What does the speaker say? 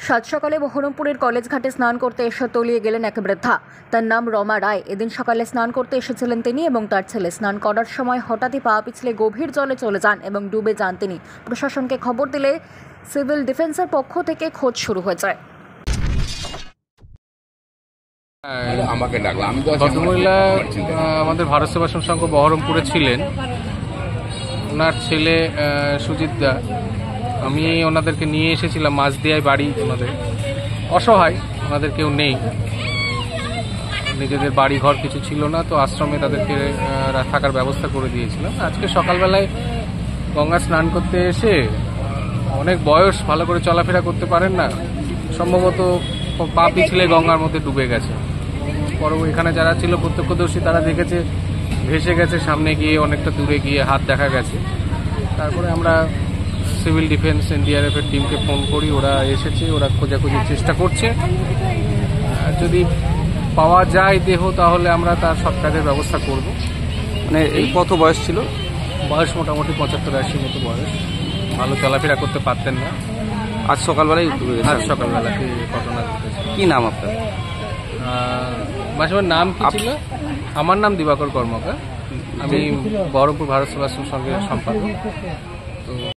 সাত সকালে বহরমপুরের কলেজ ঘাটে স্নান করতে এসে তলিয়ে গেলেন এক বৃদ্ধা। তার নাম রমা রায়। এদিন সকালে স্নান করতে এসেছিলেন তিনি এবং তার ছেলে। স্নান করার সময় হঠাৎই পা পিছলে গভীর জলে চলে যান এবং ডুবে যান তিনি। প্রশাসনকে খবর দিলে সিভিল ডিফেন্সের পক্ষ থেকে খোঁজ শুরু হয়ে যায়। ভদ্রমহিলা আমাদের ভারত সেবাশ্রম সংঘ বহরমপুরে ছিলেন। ওনার ছেলে সুজিত দা, আমি ওনাদেরকে নিয়ে এসেছিলাম মাঝদিয়ায় বাড়ি। ওনাদের অসহায়, ওনাদের কেউ নেই, নিজেদের বাড়ি ঘর কিছু ছিল না, তো আশ্রমে তাদেরকে থাকার ব্যবস্থা করে দিয়েছিলাম। আজকে সকালবেলায় গঙ্গা স্নান করতে এসে অনেক বয়স, ভালো করে চলাফেরা করতে পারেন না, সম্ভবত পা পিছলে গঙ্গার মধ্যে ডুবে গেছে। পরে এখানে যারা ছিল প্রত্যক্ষদর্শী তারা দেখেছে ভেসে গেছে, সামনে গিয়ে অনেকটা দূরে গিয়ে হাত দেখা গেছে। তারপরে আমরা সিভিল ডিফেন্স এনডিআরএফ এর টিমকে ফোন করি, ওরা এসেছে, ওরা খোঁজাখুঁজির চেষ্টা করছে। যদি পাওয়া যায় দেহ তাহলে আমরা তার সব কাজের ব্যবস্থা করব। মানে এই কত বয়স ছিল? বয়স মোটামুটি 75-80 মতো বয়স, ভালো চলাফেরা করতে পারতেন না। আজ সকালবেলায় আজ সকালবেলা ঘটনা ঘটেছে। কি নাম আপনার? মাসিমার নাম কি ছিল? আমার নাম দিবাকর কর্মকার, আমি বহরমপুর ভারত সেবাশ্রম সংঘের সম্পাদক। তো